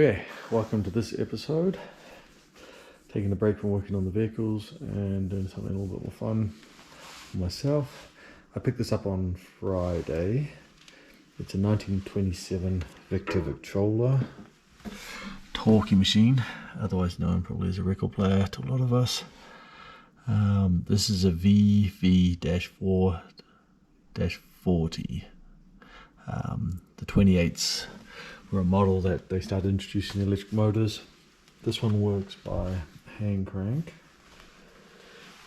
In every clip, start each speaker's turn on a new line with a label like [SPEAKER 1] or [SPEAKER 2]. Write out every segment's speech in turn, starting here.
[SPEAKER 1] Okay, welcome to this episode. Taking a break from working on the vehicles and doing something a little bit more fun for myself. I picked this up on Friday. It's a 1927 victrola talkie machine, otherwise known probably as a record player to a lot of us. This is a VV-4-40. The 28s were a model that they started introducing electric motors. This one works by hand crank.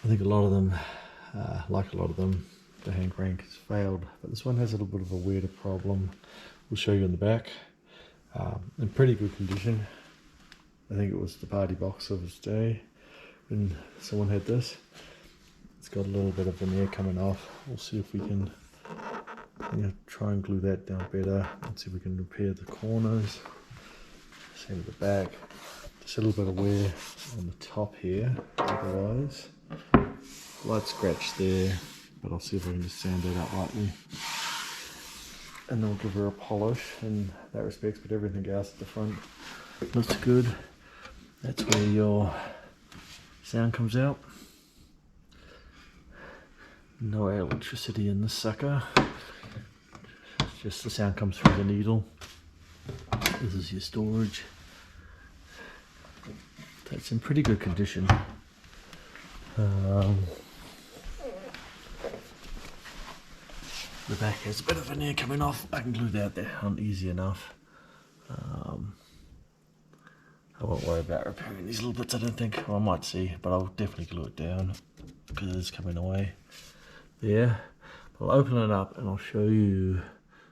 [SPEAKER 1] I think a lot of them, the hand crank has failed, but this one has a little bit of a weirder problem. We'll show you in the back. In pretty good condition. I think it was the party box of its day when someone had this. It's got a little bit of veneer coming off. We'll see if we can try and glue that down better and see if we can repair the corners. Same with the back. Just a little bit of wear on the top here, otherwise. Light scratch there, but I'll see if I can just sand that out lightly. And then we'll give her a polish in that respect, but everything else at the front looks good. That's where your sound comes out. No electricity in this sucker. Just the sound comes through the needle. This is your storage. That's in pretty good condition. The back has a bit of veneer coming off. I can glue that down easy enough. I won't worry about repairing these little bits, I don't think. Well, I might see, but I'll definitely glue it down because it is coming away there. I'll open it up and I'll show you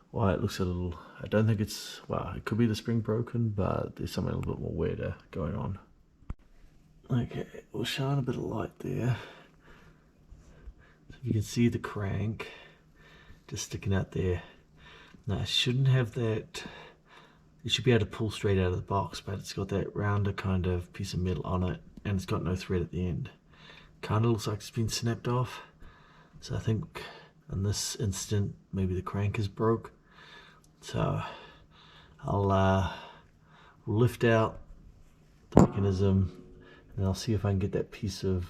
[SPEAKER 1] why it looks a little, I don't think it's, well, it could be the spring broken, but there's something a little bit more weirder going on. Okay, we'll shine a bit of light there. So you can see the crank just sticking out there. Now it shouldn't have that, it should be able to pull straight out of the box, but it's got that rounder kind of piece of metal on it and it's got no thread at the end. Kind of looks like it's been snapped off. So I think in this instant, maybe the crank is broke. So I'll lift out the mechanism and I'll see if I can get that piece of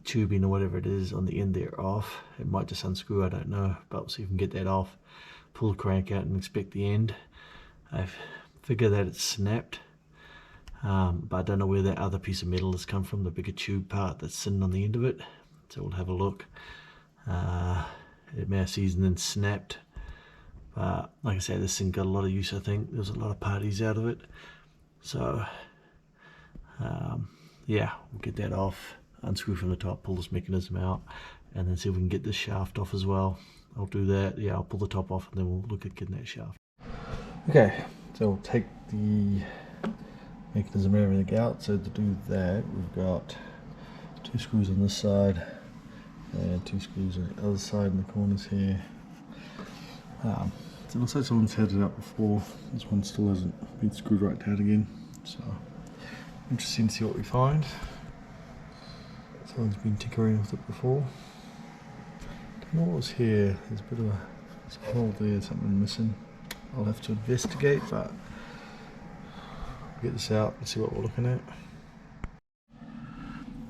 [SPEAKER 1] tubing or whatever it is on the end there off. It might just unscrew, I don't know, but we'll see if we can get that off. Pull the crank out and inspect the end. I figure that it's snapped, but I don't know where that other piece of metal has come from, the bigger tube part that's sitting on the end of it. So we'll have a look. It may have seasoned and snapped, but like I say, this thing got a lot of use. I think there's a lot of parties out of it. So yeah, we'll get that off, unscrew from the top, pull this mechanism out, and then see if we can get this shaft off as well. I'll do that. Yeah, I'll pull the top off and then we'll look at getting that shaft. Okay, so we'll take the mechanism and everything out. So to do that, we've got 2 screws on this side and 2 screws on the other side in the corners here. So it looks like someone's had it up before. This one still hasn't been screwed right down again. So interesting to see what we find. Someone's been tinkering with it before. Don't know what was here. There's a bit of a hole there, something missing. I'll have to investigate, but we'll get this out and see what we're looking at.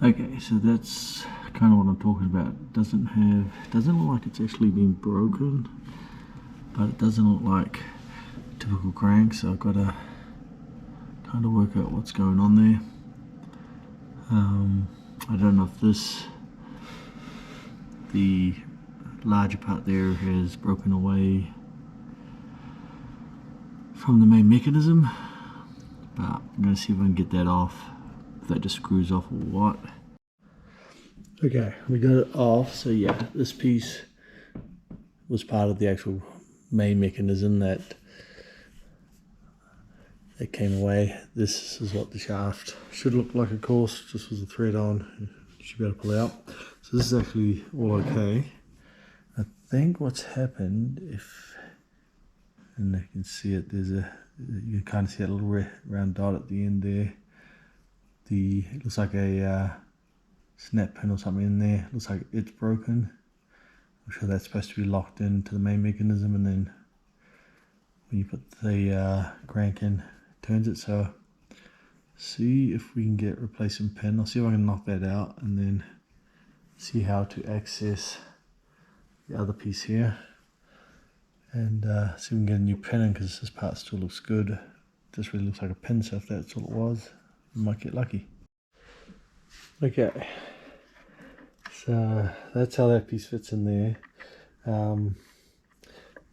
[SPEAKER 1] Okay, so that's kind of what I'm talking about. It doesn't look like it's actually been broken, but it doesn't look like a typical crank, so I've got to kind of work out what's going on there. I don't know if the larger part there has broken away from the main mechanism, but I'm going to see if I can get that off, if that just screws off or what. Okay, we got it off. So yeah, this piece was part of the actual main mechanism that came away. This is what the shaft should look like, of course, just with the thread on. You should be able to pull out. So this is actually all okay. I think what's happened, and you can see it, you can kind of see that little round dot at the end there. It looks like a snap pin or something in there. It looks like it's broken. I'm sure that's supposed to be locked into the main mechanism and then when you put the crank in, it turns it. So see if we can get replacement pin. I'll see if I can knock that out and then see how to access the other piece here, and see if we can get a new pin in, because this part still looks good. This really looks like a pin, so if that's all it was, we might get lucky. Okay, so that's how that piece fits in there.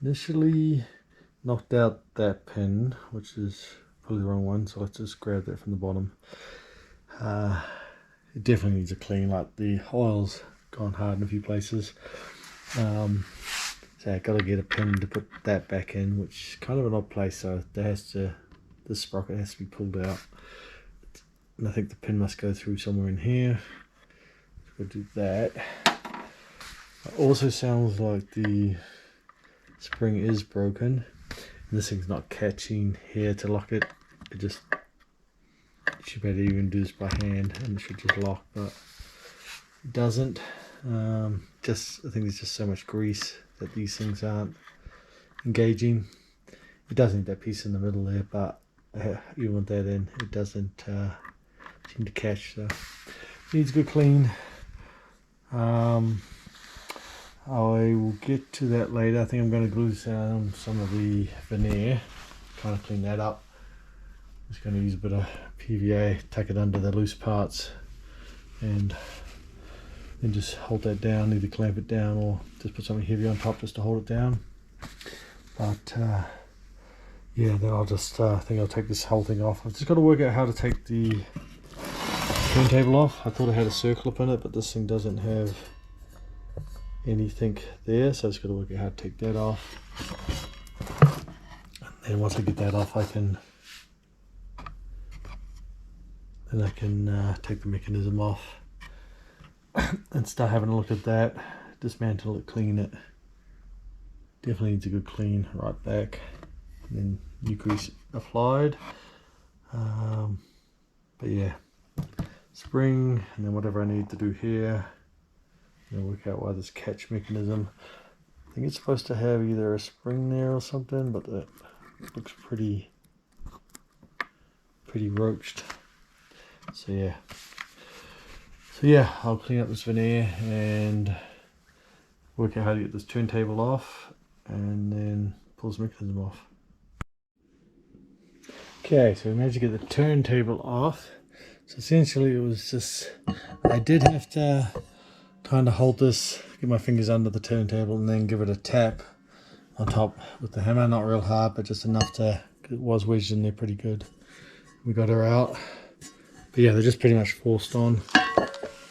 [SPEAKER 1] Initially knocked out that pin, which is probably the wrong one, so let's just grab that from the bottom. It definitely needs a clean, like the oil's gone hard in a few places. So I gotta get a pin to put that back in, which is kind of an odd place, so this sprocket has to be pulled out. And I think the pin must go through somewhere in here. So we'll do that. It also sounds like the spring is broken. And this thing's not catching here to lock it. You should be able to even do this by hand and it should just lock, but it doesn't. I think there's just so much grease that these things aren't engaging. It does need that piece in the middle there, but even with that in, it doesn't seem to catch. So it needs a good clean. I will get to that later. I think I'm going to glue down some of the veneer, kind of clean that up. I'm just going to use a bit of PVA, tuck it under the loose parts, and then just hold that down, either clamp it down or just put something heavy on top just to hold it down. But yeah, then I'll just think I'll take this whole thing off. I've just got to work out how to take the turntable off. I thought I had a circle up in it, but this thing doesn't have anything there, so I've just got to work out how to take that off. And then once I get that off, I can take the mechanism off and start having a look at that, dismantle it, clean it. Definitely needs a good clean right back, and then new grease applied. But yeah, spring, and then whatever I need to do here. Work out why this catch mechanism. I think it's supposed to have either a spring there or something, but that looks pretty roached. So yeah, I'll clean up this veneer and work out how to get this turntable off, and then pull this mechanism off. Okay, so we managed to get the turntable off. So essentially it was just, I did have to kind of hold this, get my fingers under the turntable and then give it a tap on top with the hammer. Not real hard, but just enough to, it was wedged in there pretty good. We got her out. But yeah, they're just pretty much forced on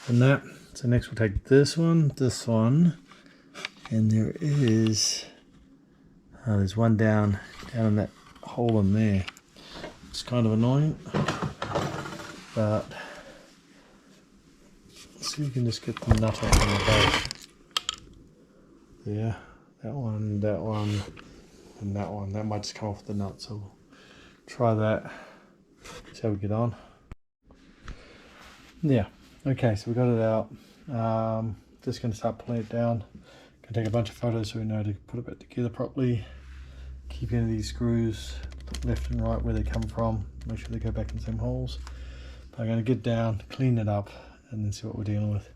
[SPEAKER 1] and that. So next we'll take this one, and there is, there's one down in that hole in there. It's kind of annoying, but let's see if we can just get the nut out on the base. Yeah, that one, and that one. That might just come off the nut, so we'll try that. See how we get on. Yeah, okay, so we got it out. Just going to start pulling it down. Going to take a bunch of photos so we know to put it back together properly. Keep any of these screws left and right where they come from. Make sure they go back in the same holes. But I'm going to get down, clean it up, and then see what we're dealing with.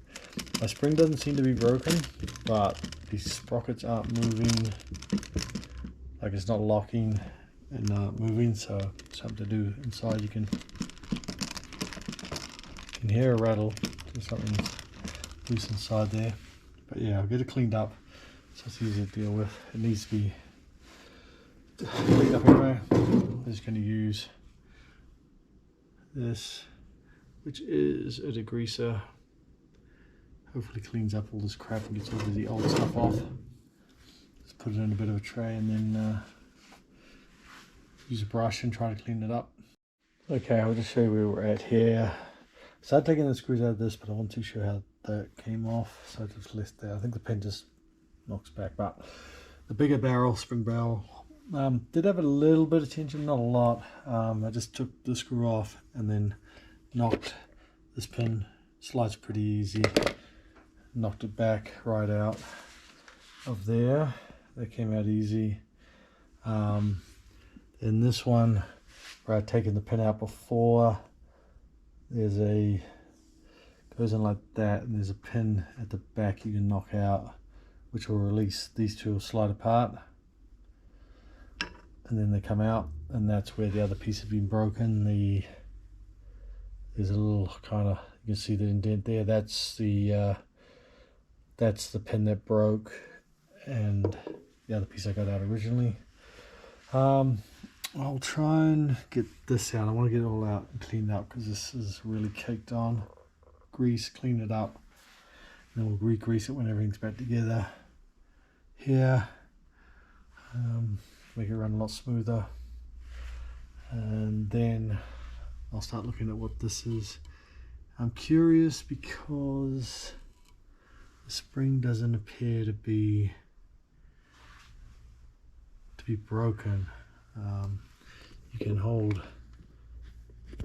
[SPEAKER 1] My spring doesn't seem to be broken, but these sprockets aren't moving. Like it's not locking and not moving, so something to do inside. You can hear a rattle, so something's loose inside there. But yeah, I'll get it cleaned up so it's easy to deal with. It needs to be cleaned up anyway. I'm just going to use this, which is a degreaser. Hopefully cleans up all this crap and gets all the old stuff off. Just put it in a bit of a tray and then use a brush and try to clean it up. Okay, I'll just show you where we're at here. Started taking the screws out of this, but I wasn't too sure how that came off, so I just left there. I think the pin just knocks back, but the bigger barrel, spring barrel, did have a little bit of tension, not a lot. I just took the screw off and then knocked this pin, slides pretty easy, knocked it back right out of there. That came out easy. In this one, where I'd taken the pin out before, there's a, goes in like that, and there's a pin at the back you can knock out, which will release. These two will slide apart, and then they come out, and that's where the other piece has been broken. There's a little kind of, you can see the indent there. That's the pin that broke, and the other piece I got out originally. I'll try and get this out. I want to get it all out and cleaned up because this is really caked on. Grease, clean it up, and then we'll re-grease it when everything's back together here. Make it run a lot smoother, and then I'll start looking at what this is. I'm curious because the spring doesn't appear to be broken. You can hold,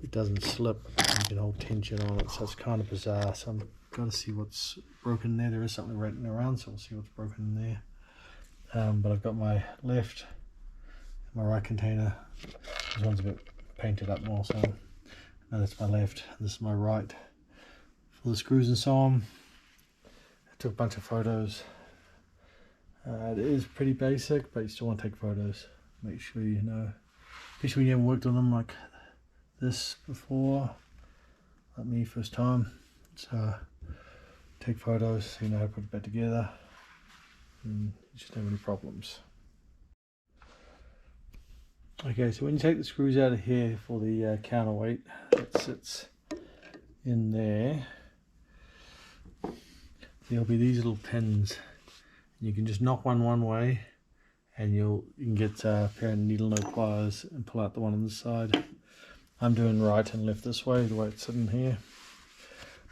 [SPEAKER 1] it doesn't slip, you can hold tension on it, so it's kind of bizarre. So I'm going to see what's broken there. There is something rattling around, so we'll see what's broken there. But I've got my left, my right container. This one's a bit painted up more, so no, that's my left, this is my right for the screws and so on. I took a bunch of photos. It is pretty basic, but you still want to take photos. Make sure you know, especially when you haven't worked on them like this before, like me, first time. So take photos so you know how to put it back together, and you shouldn't have any problems. Okay, so when you take the screws out of here for the counterweight that sits in there, there'll be these little pins. You can just knock one way, and you can get a pair of needle nose pliers and pull out the one on the side. I'm doing right and left this way, the way it's sitting here.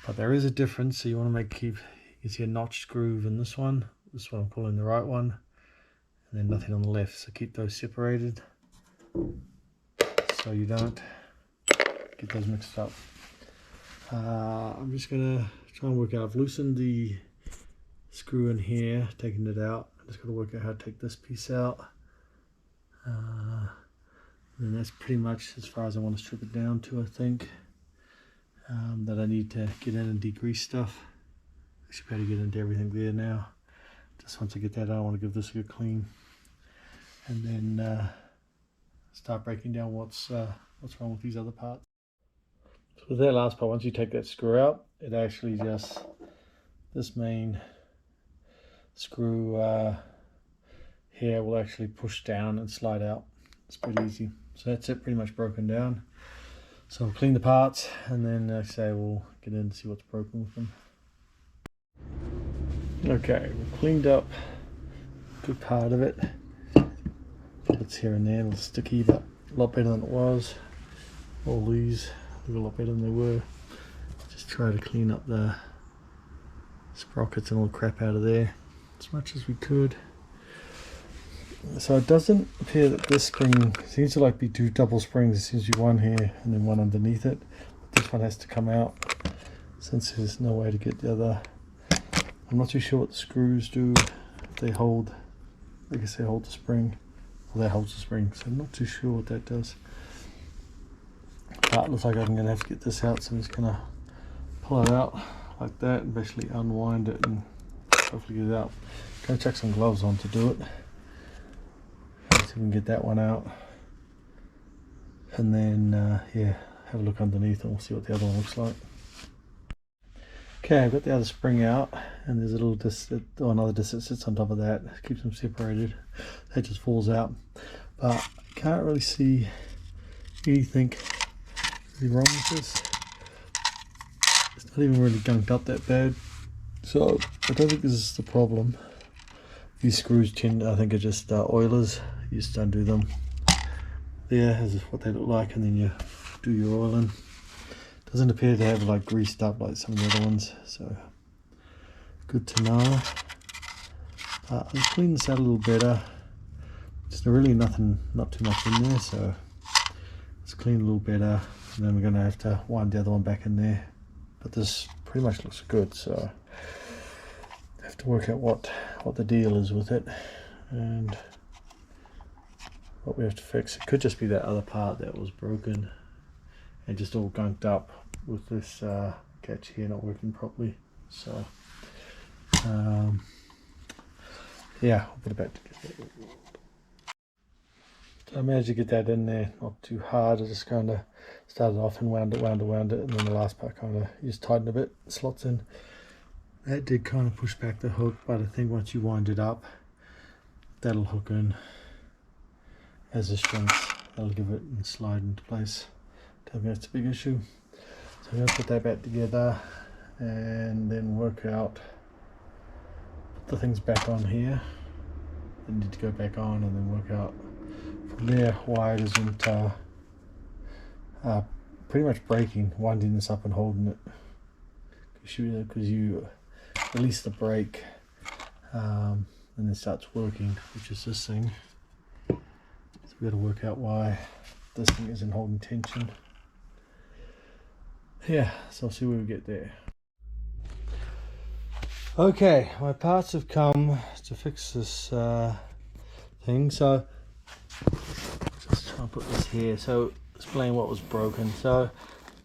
[SPEAKER 1] But there is a difference, so you want to keep, you can see a notched groove in this one. This is what I'm calling the right one, and then nothing on the left. So keep those separated, so you don't get those mixed up. I'm just gonna try and work out. I've loosened the screw in here, taking it out. I just got to work out how to take this piece out. And that's pretty much as far as I want to strip it down to, I think. That I need to get in and degrease stuff. I should be able to get into everything there now. Just once I get that out, I want to give this a good clean, and then start breaking down what's wrong with these other parts. So with that last part, once you take that screw out, it actually just, this main screw here will actually push down and slide out. It's pretty easy. So that's it, pretty much broken down. So I'll clean the parts, and then like I say, we'll get in and see what's broken with them. Okay, we've cleaned up a good part of it. Bits here and there, a little sticky, but a lot better than it was. All these look a lot better than they were. Just try to clean up the sprockets and all the crap out of there as much as we could. So it doesn't appear that this spring seems to like be two double springs. There seems to be one here and then one underneath it. But this one has to come out since there's no way to get the other. I'm not too sure what the screws do. They hold, I guess they hold the spring. Well, that holds the spring, so I'm not too sure what that does. But it looks like I'm going to have to get this out, so I'm just going to pull it out like that and basically unwind it and hopefully get it out. Going to chuck some gloves on to do it. See if we can get that one out. And then, yeah, have a look underneath and we'll see what the other one looks like. Okay, I've got the other spring out, and there's a little disc, or another disc that sits on top of that, keeps them separated. That just falls out, but I can't really see anything really wrong with this. It's not even really gunked up that bad, so I don't think this is the problem. These screws tend, I think, are just oilers. You just undo them. There is what they look like, and then you do your oiling. Doesn't appear to have like greased up like some of the other ones, so good to know. I'll clean this out a little better. Just really nothing, not too much in there, so let's clean a little better, and then we're going to have to wind the other one back in there. But this pretty much looks good, so I have to work out what the deal is with it and what we have to fix. It could just be that other part that was broken and just all gunked up with this catch here not working properly. So yeah, I'll put it back together. So I managed to get that in there, not too hard. I just kind of started off and wound it, and then the last part kind of just tightened a bit, slots in. That did kind of push back the hook, but I think once you wind it up, that'll hook in as a strength. That'll give it and slide into place. Don't think that's a big issue. So I'm going to put that back together and then work out, put the things back on here. They need to go back on and then work out from there why it isn't pretty much breaking, winding this up and holding it. Because you release the brake and then it starts working, which is this thing. So we've got to work out why this thing isn't holding tension. Yeah, so I'll see where we get there. Okay, my parts have come to fix this thing. So just try and put this here. So explain what was broken. So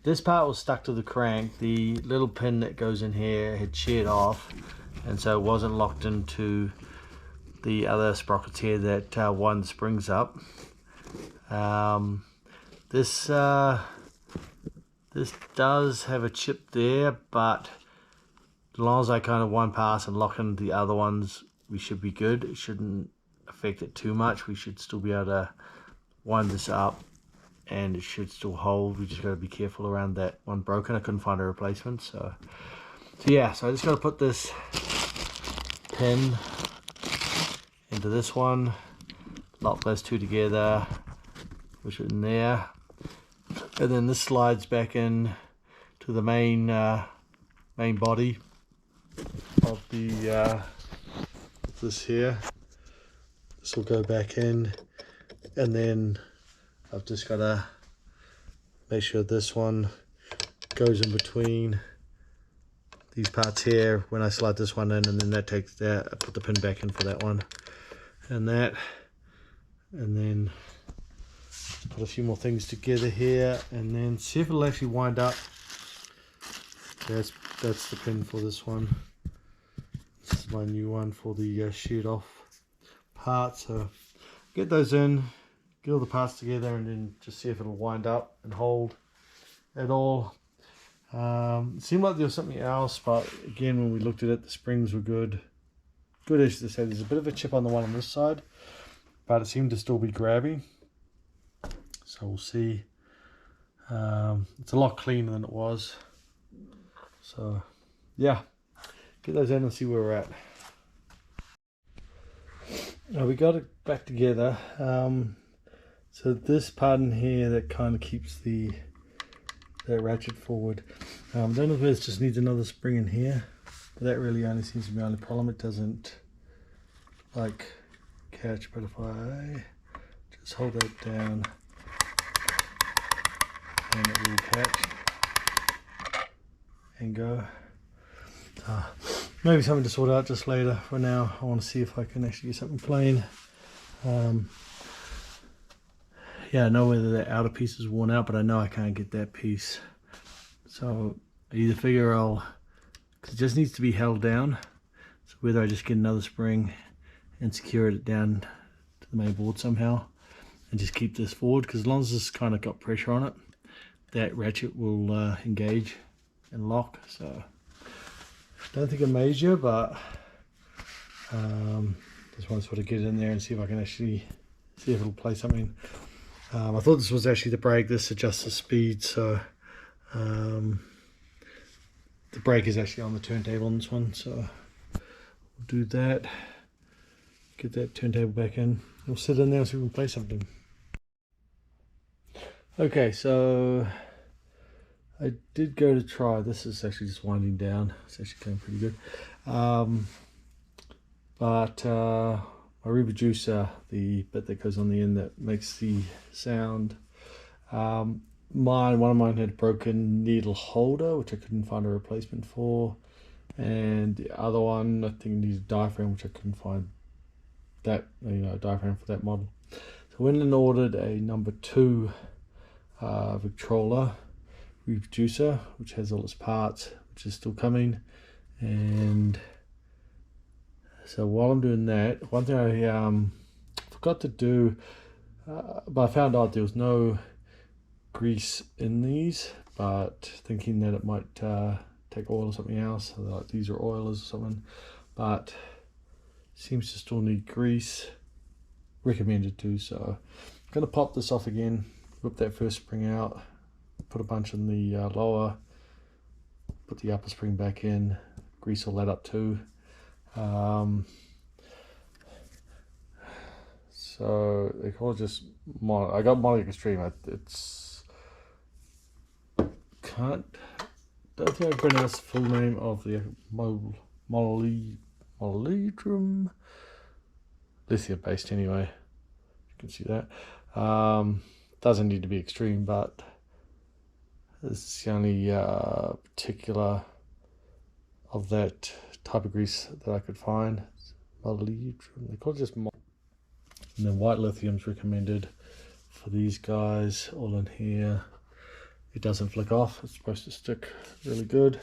[SPEAKER 1] this part was stuck to the crank. The little pin that goes in here had sheared off, and so it wasn't locked into the other sprockets here that wind the springs up. This does have a chip there, but as long as I kind of wind past and lock into the other ones, we should be good. It shouldn't affect it too much. We should still be able to wind this up and it should still hold. We just got to be careful around that one broken. I couldn't find a replacement, so yeah, so I just got to put this pin into this one, lock those two together, push it in there, and then this slides back in to the main body of the this here. This will go back in, and then I've just got to make sure this one goes in between these parts here when I slide this one in, and then that takes that. I put the pin back in for that one and that, and then put a few more things together here, and then see if it'll actually wind up. That's the pin for this one. This is my new one for the sheared off part. So get those in, get all the parts together, and then just see if it'll wind up and hold at all. It seemed like there was something else, but again, when we looked at it, the springs were good. Good as to say, there's a bit of a chip on the one on this side, but it seemed to still be grabbing. So we'll see. It's a lot cleaner than it was. So yeah, get those in and see where we're at. Now we got it back together. So this part in here that kind of keeps that ratchet forward. I don't know if it just needs another spring in here, but that really only seems to be the only problem. It doesn't like catch, but if I just hold that down, and it will catch and go. Maybe something to sort out just later. For now, I want to see if I can actually get something plain. Yeah, I know whether that outer piece is worn out, but I know I can't get that piece. So I either figure because it just needs to be held down. So whether I just get another spring and secure it down to the main board somehow and just keep this forward, because as long as this kind of got pressure on it, that ratchet will engage and lock. So I don't think a major, but just want to sort of get it in there and see if I can actually see if it'll play something. I thought this was actually the brake. This adjusts the speed, so the brake is actually on the turntable on this one. So we'll do that, get that turntable back in. We'll sit in there and see if we can play something. Okay, so I did go to try. This is actually just winding down. It's actually going pretty good. But my reproducer, the bit that goes on the end that makes the sound, one of mine had a broken needle holder, which I couldn't find a replacement for, and the other one I think needed a diaphragm, which I couldn't find that, a diaphragm for that model. So I went and ordered a number 2 victrola reproducer, which has all its parts, which is still coming. And so while I'm doing that, one thing I forgot to do, but I found out there was no grease in these, but thinking that it might take oil or something else, like these are oilers or something, but seems to still need grease. Recommended to, so I'm going to pop this off again, whip that first spring out, put a bunch in the lower, put the upper spring back in, grease all that up too. So they call it just I got Mono Extreme. It's don't think I pronounced the full name of the molybdenum lithium based anyway. You can see that. Doesn't need to be extreme, but this is the only particular of that type of grease that I could find. Molybdenum, they call it just and then white lithium's recommended for these guys, all in here. It doesn't flick off, it's supposed to stick really good,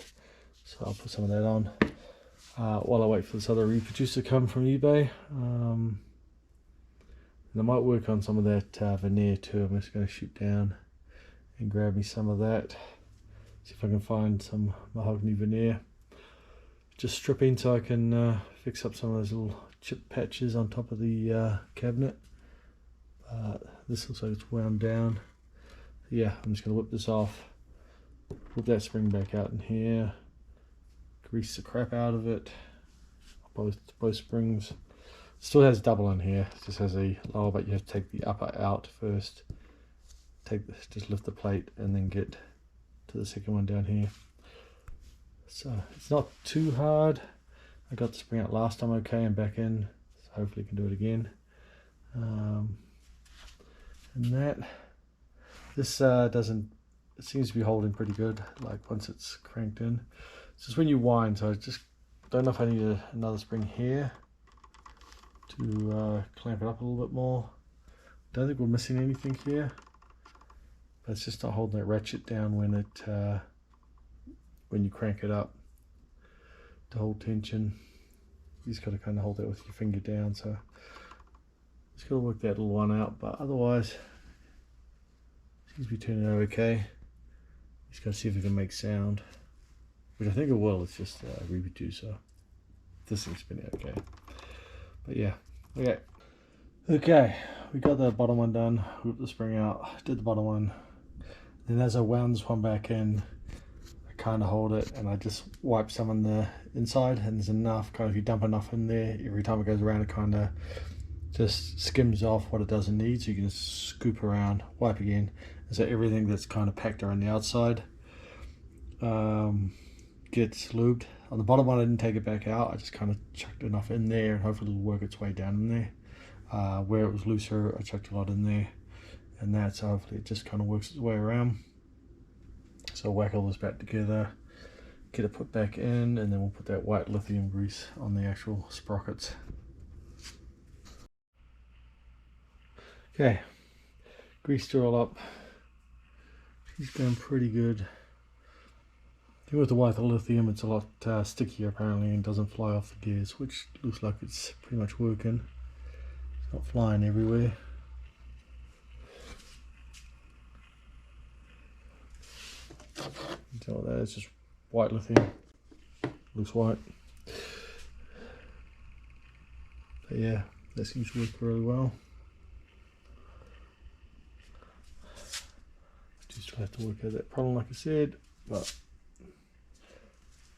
[SPEAKER 1] so I'll put some of that on while I wait for this other reproducer to come from eBay. And I might work on some of that veneer too. I'm just going to shoot down and grab me some of that, see if I can find some mahogany veneer, just stripping so I can fix up some of those little chip patches on top of the cabinet. This looks like it's wound down. Yeah, I'm just going to whip this off, whip that spring back out in here, grease the crap out of it, both springs. Still has double in here, it just has a lower, but you have to take the upper out first. Take this, just lift the plate and then get to the second one down here. So it's not too hard. I got the spring out last time okay and back in, so hopefully I can do it again. And that, this doesn't, it seems to be holding pretty good, like once it's cranked in. It's just when you wind, so I just don't know if I need another spring here to clamp it up a little bit more. Don't think we're missing anything here, but it's just not holding that ratchet down when it when you crank it up to hold tension. You just got to kind of hold that with your finger down, so just got to work that little one out, but otherwise seems to be turning out okay. Just got to see if it can make sound, which I think it will. It's just a reproducer. This thing's spinning okay. But yeah, okay, we got the bottom one done, whipped the spring out, did the bottom one, then as I wound this one back in, I kind of hold it and I just wipe some on the inside, and there's enough, kind of if you dump enough in there, every time it goes around it kind of just skims off what it doesn't need, so you can just scoop around, wipe again, and so everything that's kind of packed around the outside gets lubed. On the bottom one I didn't take it back out, I just kind of chucked enough in there and hopefully it'll work its way down in there. Where it was looser I chucked a lot in there, and that, so hopefully it just kind of works its way around. So whack all this back together, get it put back in, and then we'll put that white lithium grease on the actual sprockets. Okay, greased her all up. She's going pretty good. With the white lithium, it's a lot stickier apparently and doesn't fly off the gears, which looks like it's pretty much working. It's not flying everywhere. So that is just white lithium. Looks white. But yeah, that seems to work really well. Just have to work out that problem, like I said, but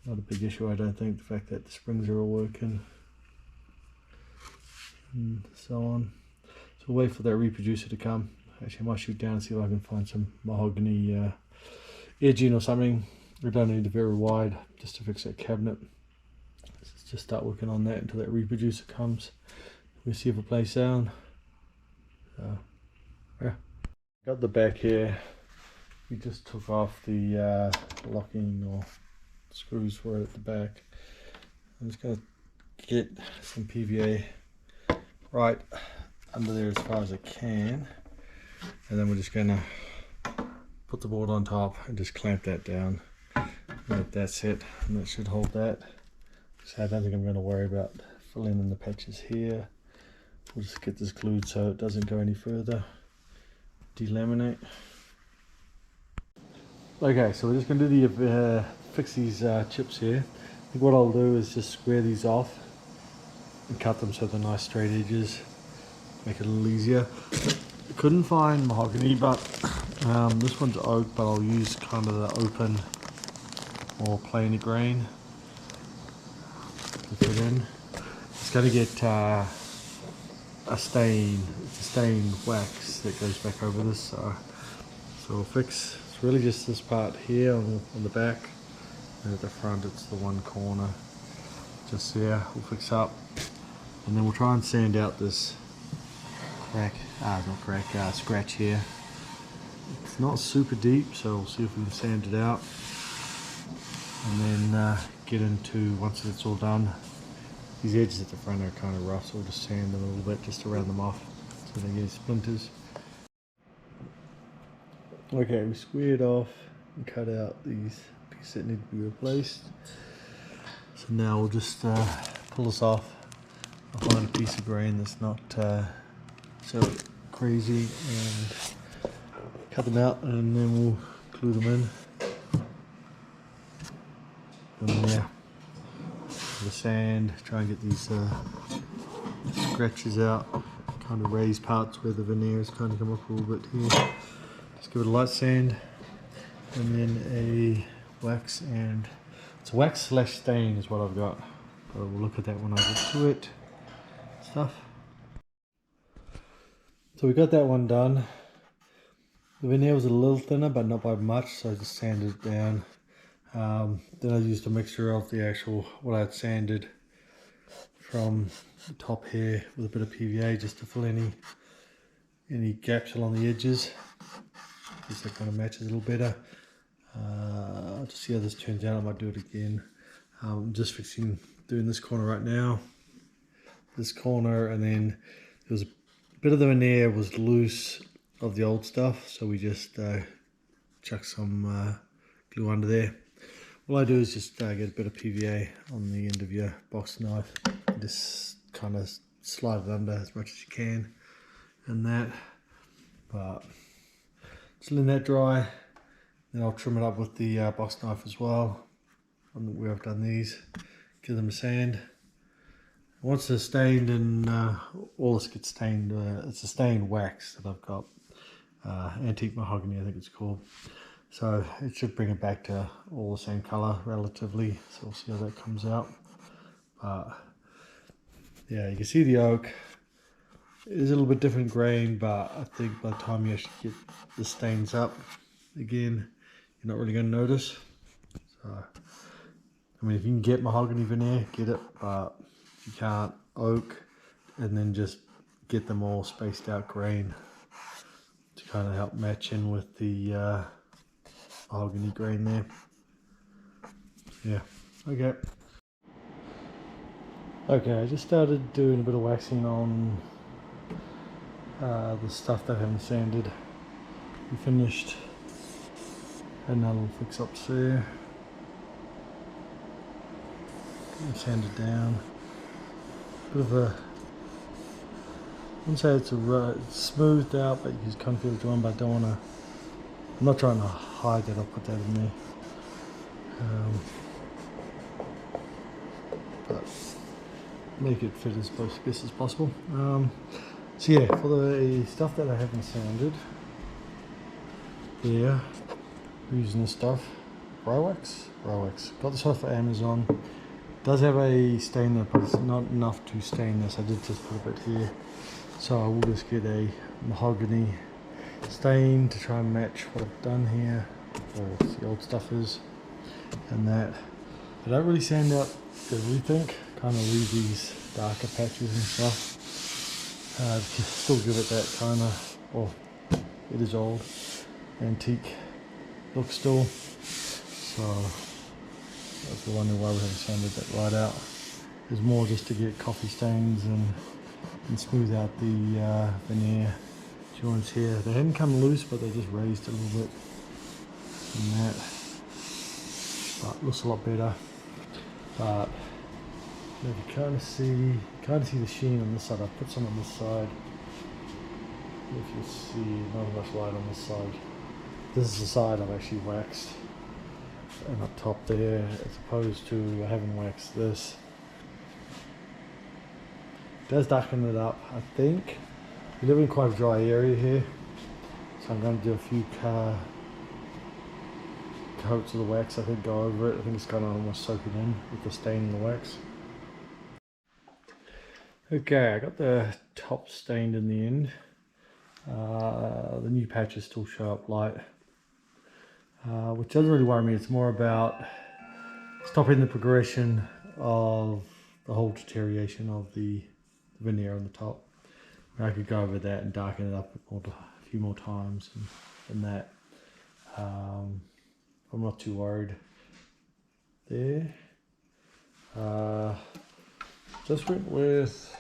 [SPEAKER 1] not a big issue, I don't think, the fact that the springs are all working and so on. So we'll wait for that reproducer to come. Actually, I might shoot down and see if I can find some mahogany edging or something. We don't need it very wide just to fix that cabinet. Let's just start working on that until that reproducer comes. We'll see if it plays sound. So yeah, got the back here. We just took off the locking or screws for it at the back. I'm just going to get some PVA right under there as far as I can, and then we're just gonna put the board on top and just clamp that down. That's it, and that should hold that. So I don't think I'm going to worry about filling in the patches here. We'll just get this glued so it doesn't go any further. Delaminate. Okay, so we're just going to do the fix these chips here. I think what I'll do is just square these off and cut them so they're nice straight edges. Make it a little easier. I couldn't find mahogany, but this one's oak, but I'll use kind of the open or plainer grain to put in. It's going to get a stain. It's a stained wax that goes back over this, so we'll fix. It's really just this part here on the back, and at the front it's the one corner just there. We'll fix up, and then we'll try and sand out this scratch here. It's not super deep, so we'll see if we can sand it out, and then get into, once it's all done, these edges at the front are kind of rough, so we'll just sand them a little bit just to round them off so they get splinters. Okay, we squared off and cut out these pieces that need to be replaced. So now we'll just pull this off. I'll find a piece of grain that's not so crazy and cut them out, and then we'll glue them in. And yeah, the sand, try and get these scratches out, kind of raise parts where the veneer has kind of come up a little bit here. Just give it a light sand, and then a wax, and it's a wax slash stain is what I've got. But we'll look at that when I get to it. Stuff. So we got that one done. The veneer was a little thinner, but not by much, so I just sanded it down. Then I used a mixture of the actual, what I had sanded from the top here with a bit of PVA just to fill any gaps along the edges. Just that kind of matches a little better. I'll just see how this turns out. I might do it again. I'm just doing this corner right now. This corner, and then there was a bit of the veneer was loose of the old stuff, so we just chuck some glue under there. All I do is just get a bit of PVA on the end of your box knife and just kind of slide it under as much as you can, and that. But just letting that dry, then I'll trim it up with the box knife as well where I've done these. Give them a sand. Once they're stained, and all this gets stained, it's a stained wax that I've got, antique mahogany I think it's called. So it should bring it back to all the same colour relatively, so we'll see how that comes out. But yeah, you can see the oak. It is a little bit different grain, but I think by the time you actually get the stains up again, you're not really going to notice. So, I mean, if you can get mahogany veneer, get it, but if you can't, oak, and then just get them all spaced out grain to kind of help match in with the mahogany grain there. Yeah, okay. Okay, I just started doing a bit of waxing on the stuff that I haven't sanded. We finished, had another little fix up there. Sand it down. Bit of a, I wouldn't say it's smoothed out, but you just kind of feel drawn, but I don't want to, I'm not trying to hide that, I'll put that in there. But make it fit as best as possible. So yeah, for the stuff that I haven't sanded, yeah, we're using this stuff, Rywax. Got this off of Amazon. Does have a stain there, but it's not enough to stain this. I did just put a bit here, so I will just get a mahogany stain to try and match what I've done here, or the old stuff is, and that. I don't really sand out everything, kind of leave these darker patches and stuff. Still give it that kind of, well, it is old, antique look still, so that's the wondering why we haven't sanded that right out. It's more just to get coffee stains and and smooth out the veneer joints here. They hadn't come loose, but they just raised a little bit in that. But looks a lot better. But you kind of see the sheen on this side. I put some on this side. If you see, not much light on this side. This is the side I've actually waxed, and up top there, as opposed to I haven't waxed this. It does darken it up, I think. We live in quite a dry area here, so I'm going to do a few coats of the wax. I think go over it. I think it's going to almost soak it in with the stain in the wax. Okay, I got the top stained in the end. The new patches still show up light, which doesn't really worry me. It's more about stopping the progression of the whole deterioration of the veneer on the top. I could go over that and darken it up a few more times and that. I'm not too worried there. Just went with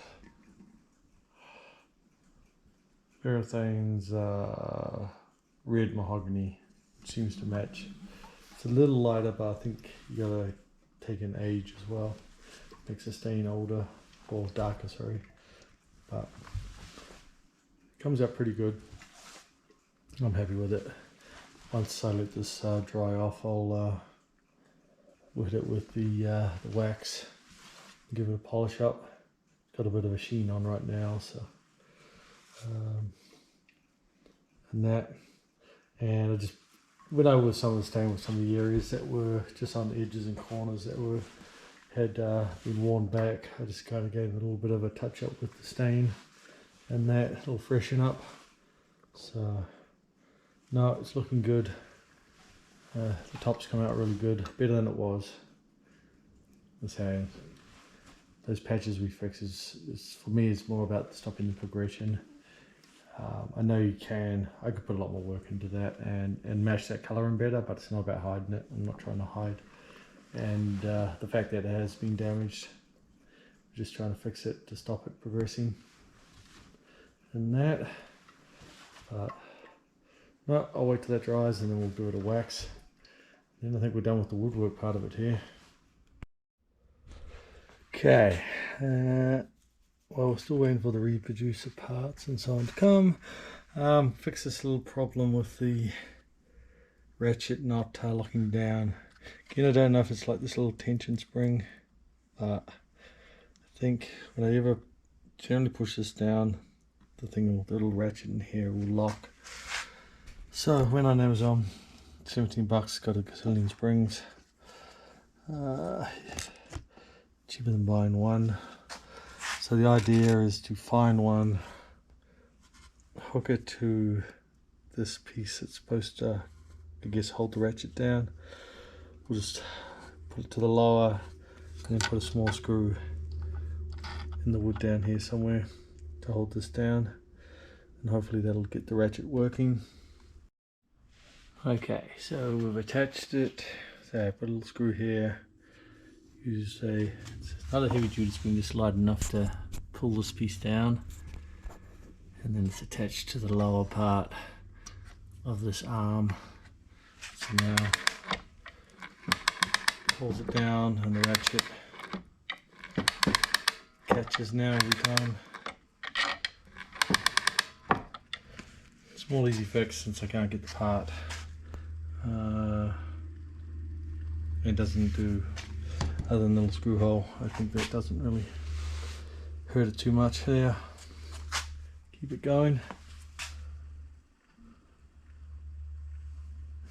[SPEAKER 1] Verithane's red mahogany. It seems to match. It's a little lighter, but I think you gotta take an age as well. Makes the stain older, or darker, sorry. But it comes out pretty good. I'm happy with it. Once I let this dry off, I'll hit it with the wax, give it a polish up. Got a bit of a sheen on right now, so and I just went over with some of the stain with some of the areas that were just on the edges and corners that had been worn back. I just kind of gave it a little bit of a touch up with the stain, and that it'll freshen up. So no, it's looking good. The top's come out really good, better than it was. So those patches we fix is for me, it's more about stopping the progression. I know you can, I could put a lot more work into that and match that colour in better, but it's not about hiding it. I'm not trying to hide. And the fact that it has been damaged, I'm just trying to fix it to stop it progressing. And that, but no, I'll wait till that dries and then we'll give it a wax. Then I think we're done with the woodwork part of it here. Okay, well, we're still waiting for the reproducer parts and so on to come. Fix this little problem with the ratchet not locking down. Again, I don't know if it's like this little tension spring, but I think when I ever generally push this down, the little ratchet in here will lock. So went on Amazon, 17 bucks, got a gazillion springs. Cheaper than buying one. So the idea is to find one, hook it to this piece that's supposed to, I guess, hold the ratchet down. We'll just put it to the lower and then put a small screw in the wood down here somewhere to hold this down, and hopefully that'll get the ratchet working. Okay, so we've attached it. So I put a little screw here. Use it's not a heavy duty spring, just light enough to pull this piece down, and then it's attached to the lower part of this arm. So now pulls it down and the ratchet catches now every time. Small easy fix since I can't get the part. It doesn't do, other than the little screw hole, I think that doesn't really hurt it too much there. Keep it going.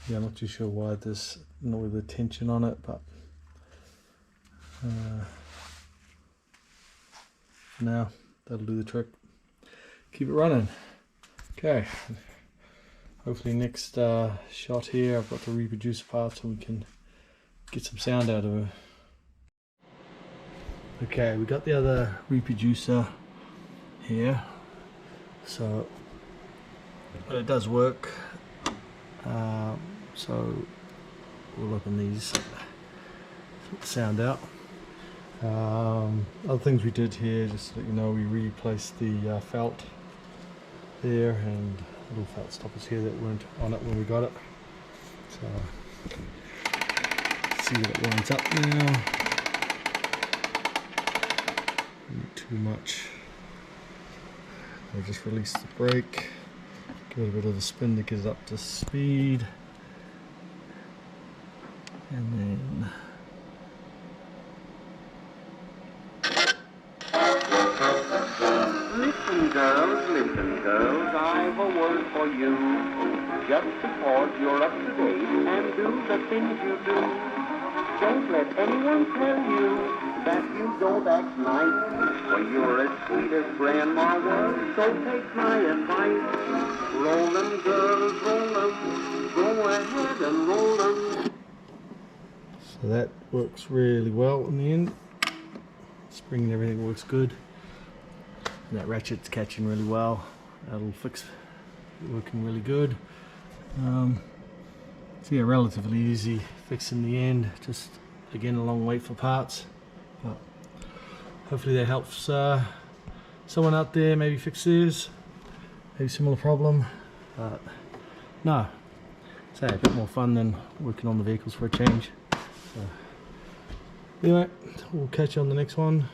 [SPEAKER 1] Yeah, I'm not too sure why this, not with the tension on it, but now that'll do the trick. Keep it running. Okay, hopefully next shot here I've got the reproducer part so we can get some sound out of it. Okay, we got the other reproducer here, so it does work. So we'll open these, sound out. Other things we did here, just to let you know, we replaced the felt there and little felt stoppers here that weren't on it when we got it. So see that it lines up now. Not too much. I'll just release the brake, give it a bit of a spin to get it up to speed, and then
[SPEAKER 2] Listen girls, I've a word for you. Just support you're up to date and do the things you do. Don't let anyone tell you that you don't act nice, for you're as sweet as Grandma was, so take my advice. Roll them, girls, roll them. Go ahead and roll them.
[SPEAKER 1] so that works really well in the end. Spring and everything works good. And that ratchet's catching really well. That'll fix, working really good. So yeah, relatively easy fix in the end. Just again a long wait for parts, but hopefully that helps someone out there maybe fix theirs, maybe similar problem. But no, so a bit more fun than working on the vehicles for a change. So, anyway, we'll catch you on the next one.